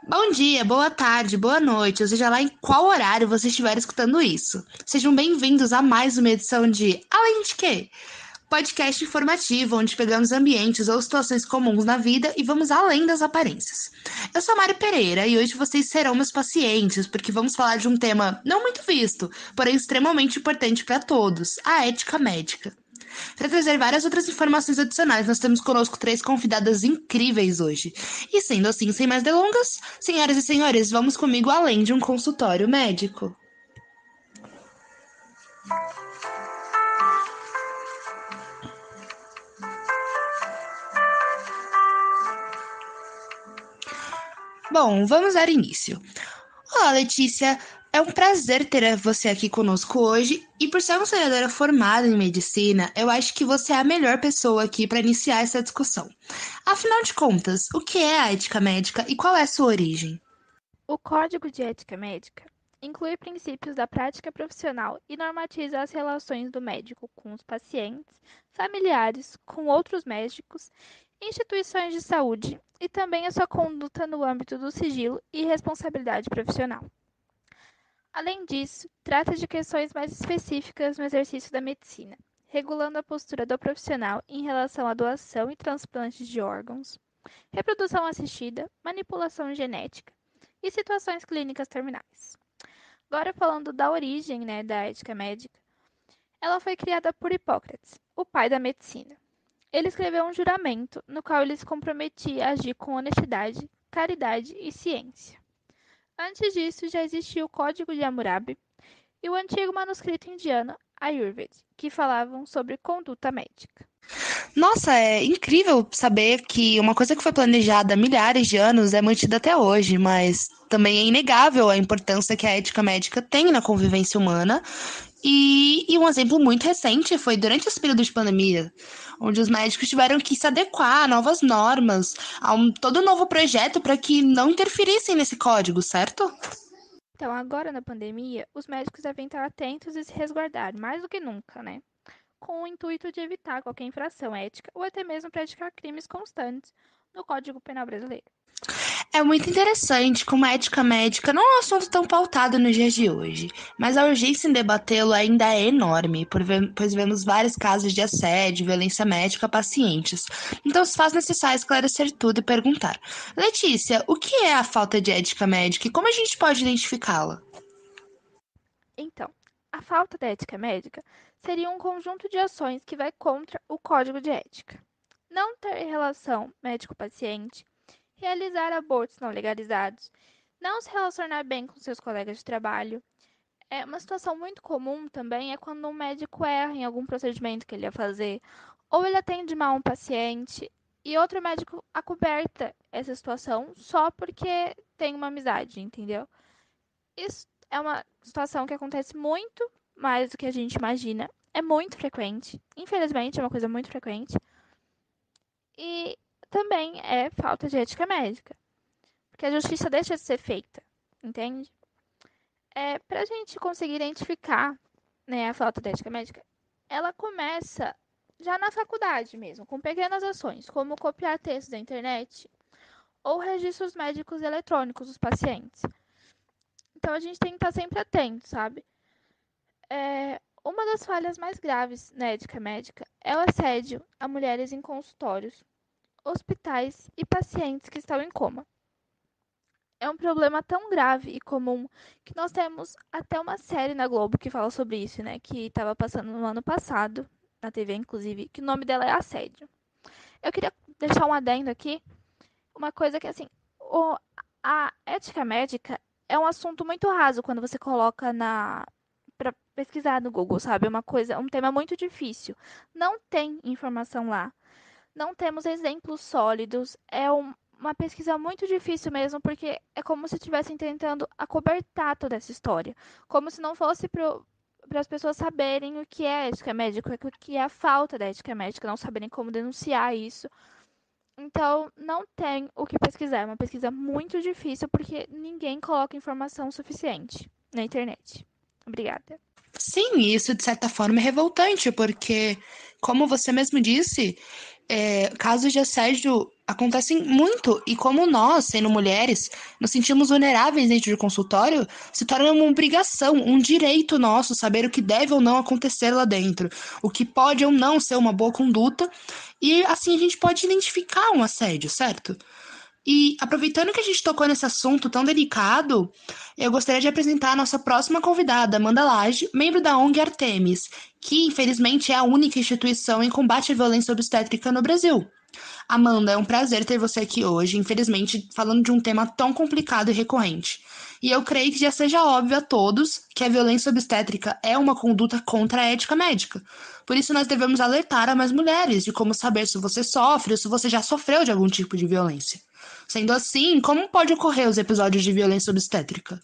Bom dia, boa tarde, boa noite, ou seja lá em qual horário você estiver escutando isso. Sejam bem-vindos a mais uma edição de Além de Quê? Podcast informativo onde pegamos ambientes ou situações comuns na vida e vamos além das aparências. Eu sou a Mari Pereira e hoje vocês serão meus pacientes porque vamos falar de um tema não muito visto, porém extremamente importante para todos: a ética médica. Para trazer várias outras informações adicionais, nós temos conosco três convidadas incríveis hoje. E sendo assim, sem mais delongas, senhoras e senhores, vamos comigo além de um consultório médico. Bom, vamos dar início. Olá, Letícia. É um prazer ter você aqui conosco hoje. E por ser uma senadora formada em medicina, eu acho que você é a melhor pessoa aqui para iniciar essa discussão. Afinal de contas, o que é a ética médica e qual é a sua origem? O Código de Ética Médica inclui princípios da prática profissional e normatiza as relações do médico com os pacientes, familiares, com outros médicos, instituições de saúde e também a sua conduta no âmbito do sigilo e responsabilidade profissional. Além disso, trata de questões mais específicas no exercício da medicina, regulando a postura do profissional em relação à doação e transplante de órgãos, reprodução assistida, manipulação genética e situações clínicas terminais. Agora falando da origem, da ética médica, ela foi criada por Hipócrates, o pai da medicina. Ele escreveu um juramento no qual ele se comprometia a agir com honestidade, caridade e ciência. Antes disso, já existia o Código de Hammurabi e o antigo manuscrito indiano Ayurveda, que falavam sobre conduta médica. Nossa, é incrível saber que uma coisa que foi planejada há milhares de anos é mantida até hoje, mas também é inegável a importância que a ética médica tem na convivência humana. E um exemplo muito recente foi durante esse período de pandemia, onde os médicos tiveram que se adequar a novas normas, a todo um novo projeto para que não interferissem nesse código, certo? Então, agora na pandemia, os médicos devem estar atentos e se resguardar mais do que nunca, com o intuito de evitar qualquer infração ética ou até mesmo praticar crimes constantes no Código Penal brasileiro. É muito interessante como a ética médica não é um assunto tão pautado nos dias de hoje, mas a urgência em debatê-lo ainda é enorme, pois vemos vários casos de assédio, violência médica a pacientes. Então se faz necessário esclarecer tudo e perguntar: Letícia, o que é a falta de ética médica e como a gente pode identificá-la? Então, a falta de ética médica seria um conjunto de ações que vai contra o Código de Ética. Não ter relação médico-paciente, realizar abortos não legalizados, não se relacionar bem com seus colegas de trabalho. Uma situação muito comum também é quando um médico erra em algum procedimento que ele ia fazer, ou ele atende mal um paciente e outro médico acoberta essa situação só porque tem uma amizade, entendeu? Isso é uma situação que acontece muito mais do que a gente imagina. É muito frequente. Infelizmente, é uma coisa muito frequente. E também é falta de ética médica. Porque a justiça deixa de ser feita. Entende? Para a gente conseguir identificar, a falta de ética médica, ela começa já na faculdade mesmo, com pequenas ações, como copiar textos da internet ou registros médicos eletrônicos dos pacientes. Então a gente tem que estar sempre atento, sabe? Uma das falhas mais graves na ética médica é o assédio a mulheres em consultórios, hospitais e pacientes que estão em coma. É um problema tão grave e comum que nós temos até uma série na Globo que fala sobre isso, que estava passando no ano passado, na TV inclusive, que o nome dela é Assédio. Eu queria deixar um adendo aqui, uma coisa que assim, a ética médica é um assunto muito raso quando você coloca para pesquisar no Google, sabe? É uma coisa, um tema muito difícil. Não tem informação lá. Não temos exemplos sólidos. Uma pesquisa muito difícil mesmo, porque é como se estivessem tentando acobertar toda essa história. Como se não fosse para as pessoas saberem o que é ética médica, o que é a falta da ética médica, não saberem como denunciar isso. Então, não tem o que pesquisar. É uma pesquisa muito difícil porque ninguém coloca informação suficiente na internet. Obrigada. Sim, isso de certa forma é revoltante, porque, como você mesmo disse, casos de assédio acontecem muito e como nós, sendo mulheres, nos sentimos vulneráveis dentro do consultório, se torna uma obrigação, um direito nosso saber o que deve ou não acontecer lá dentro, o que pode ou não ser uma boa conduta, e assim a gente pode identificar um assédio, certo? E aproveitando que a gente tocou nesse assunto tão delicado, eu gostaria de apresentar a nossa próxima convidada, Amanda Lage, membro da ONG Artemis, que infelizmente é a única instituição em combate à violência obstétrica no Brasil. Amanda, é um prazer ter você aqui hoje, infelizmente falando de um tema tão complicado e recorrente. E eu creio que já seja óbvio a todos que a violência obstétrica é uma conduta contra a ética médica. Por isso, nós devemos alertar a mais mulheres de como saber se você sofre ou se você já sofreu de algum tipo de violência. Sendo assim, como pode ocorrer os episódios de violência obstétrica?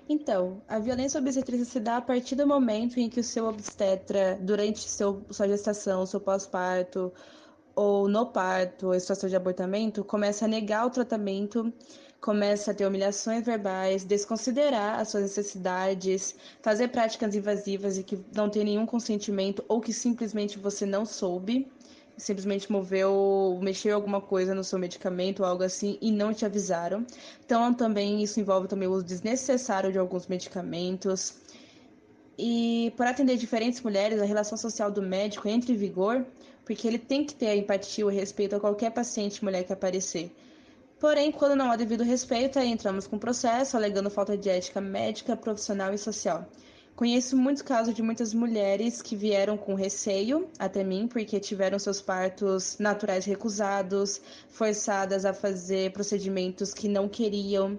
Então, a violência obstétrica se dá a partir do momento em que o seu obstetra, durante sua gestação, seu pós-parto, ou no parto, ou em situação de abortamento, começa a negar o tratamento, começa a ter humilhações verbais, desconsiderar as suas necessidades, fazer práticas invasivas e que não tem nenhum consentimento ou que simplesmente você não soube, simplesmente mexeu alguma coisa no seu medicamento ou algo assim e não te avisaram. Então, também isso envolve também o uso desnecessário de alguns medicamentos. E por atender diferentes mulheres, a relação social do médico entra em vigor, porque ele tem que ter a empatia e o respeito a qualquer paciente mulher que aparecer. Porém, quando não há devido respeito, aí entramos com processo, alegando falta de ética médica, profissional e social. Conheço muitos casos de muitas mulheres que vieram com receio até mim, porque tiveram seus partos naturais recusados, forçadas a fazer procedimentos que não queriam.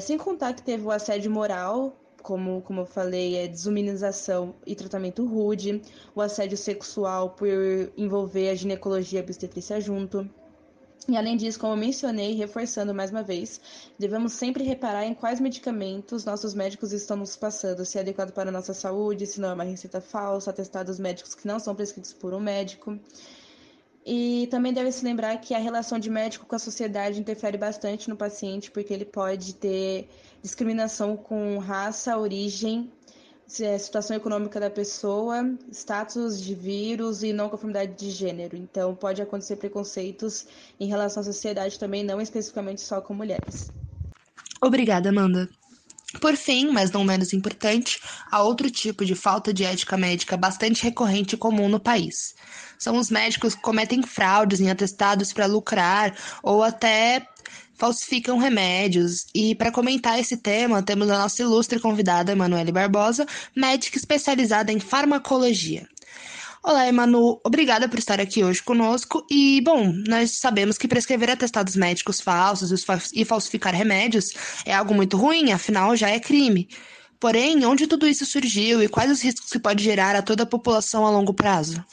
Sem contar que teve o assédio moral, como eu falei, desumanização e tratamento rude, o assédio sexual por envolver a ginecologia e a obstetrícia junto. E além disso, como eu mencionei, reforçando mais uma vez, devemos sempre reparar em quais medicamentos nossos médicos estão nos passando, se é adequado para a nossa saúde, se não é uma receita falsa, atestados médicos que não são prescritos por um médico. E também deve se lembrar que a relação de médico com a sociedade interfere bastante no paciente, porque ele pode ter discriminação com raça, origem, situação econômica da pessoa, status de vírus e não conformidade de gênero. Então, pode acontecer preconceitos em relação à sociedade também, não especificamente só com mulheres. Obrigada, Amanda. Por fim, mas não menos importante, há outro tipo de falta de ética médica bastante recorrente e comum no país. São os médicos que cometem fraudes em atestados para lucrar ou até falsificam remédios. E para comentar esse tema, temos a nossa ilustre convidada, Emanuele Barbosa, médica especializada em farmacologia. Olá, Emanu, obrigada por estar aqui hoje conosco. E, bom, nós sabemos que prescrever atestados médicos falsos e falsificar remédios é algo muito ruim, afinal já é crime. Porém, onde tudo isso surgiu e quais os riscos que pode gerar a toda a população a longo prazo?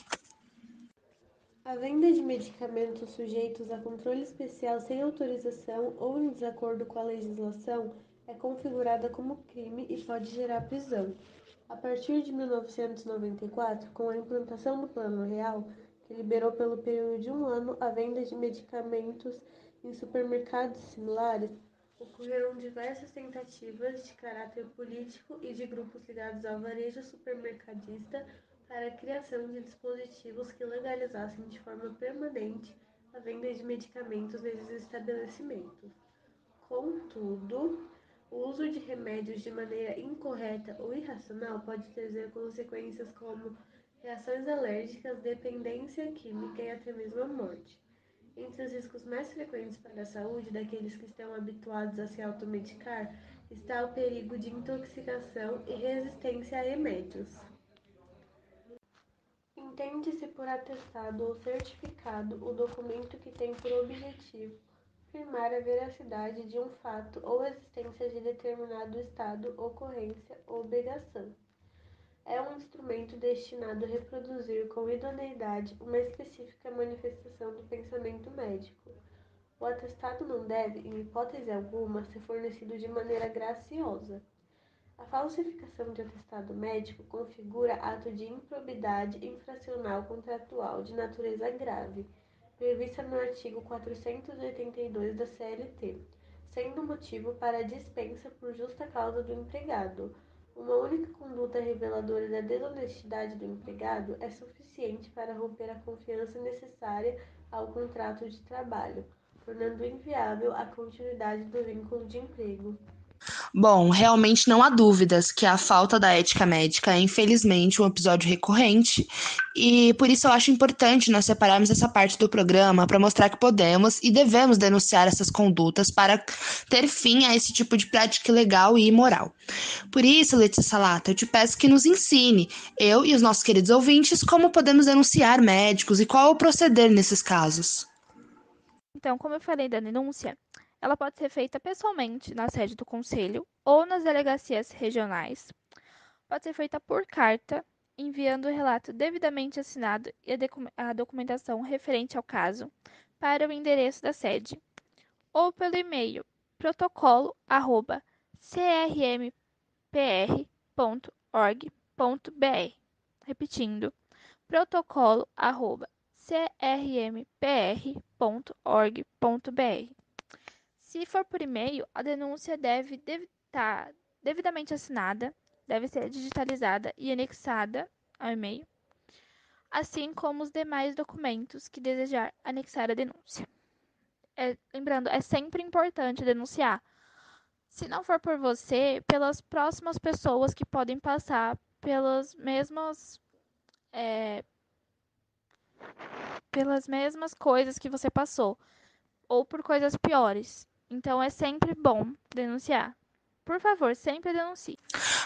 A venda de medicamentos sujeitos a controle especial sem autorização ou em desacordo com a legislação é configurada como crime e pode gerar prisão. A partir de 1994, com a implantação do Plano Real, que liberou pelo período de um ano a venda de medicamentos em supermercados similares, ocorreram diversas tentativas de caráter político e de grupos ligados ao varejo supermercadista para a criação de dispositivos que legalizassem de forma permanente a venda de medicamentos nesses estabelecimentos. Contudo, o uso de remédios de maneira incorreta ou irracional pode trazer consequências como reações alérgicas, dependência química e até mesmo a morte. Entre os riscos mais frequentes para a saúde daqueles que estão habituados a se automedicar está o perigo de intoxicação e resistência a remédios. Entende-se por atestado ou certificado o documento que tem por objetivo afirmar a veracidade de um fato ou existência de determinado estado, ocorrência ou obrigação. É um instrumento destinado a reproduzir com idoneidade uma específica manifestação do pensamento médico. O atestado não deve, em hipótese alguma, ser fornecido de maneira graciosa. A falsificação de atestado médico configura ato de improbidade infracional contratual de natureza grave, prevista no artigo 482 da CLT, sendo motivo para a dispensa por justa causa do empregado. Uma única conduta reveladora da desonestidade do empregado é suficiente para romper a confiança necessária ao contrato de trabalho, tornando inviável a continuidade do vínculo de emprego. Bom, realmente não há dúvidas que a falta da ética médica é, infelizmente, um episódio recorrente, e por isso eu acho importante nós separarmos essa parte do programa para mostrar que podemos e devemos denunciar essas condutas para ter fim a esse tipo de prática ilegal e imoral. Por isso, Letícia Salata, eu te peço que nos ensine, eu e os nossos queridos ouvintes, como podemos denunciar médicos e qual é o proceder nesses casos. Então, como eu falei da denúncia, ela pode ser feita pessoalmente na sede do conselho ou nas delegacias regionais. Pode ser feita por carta, enviando o relato devidamente assinado e a documentação referente ao caso para o endereço da sede, ou pelo e-mail protocolo@crmpr.org.br. Repetindo, protocolo@crmpr.org.br. Se for por e-mail, a denúncia deve estar devidamente assinada, deve ser digitalizada e anexada ao e-mail, assim como os demais documentos que desejar anexar à denúncia. Lembrando, é sempre importante denunciar. Se não for por você, pelas próximas pessoas que podem passar pelas mesmas coisas que você passou, ou por coisas piores. Então é sempre bom denunciar. Por favor, sempre denuncie.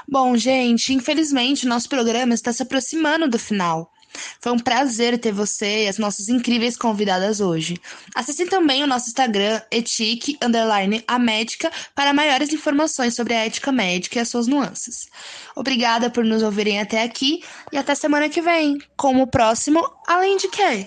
Bom, gente, infelizmente nosso programa está se aproximando do final. Foi um prazer ter você e as nossas incríveis convidadas hoje. Acessem também o nosso Instagram, etique_amédica, para maiores informações sobre a ética médica e as suas nuances. Obrigada por nos ouvirem até aqui e até semana que vem, com o próximo Além de Quê?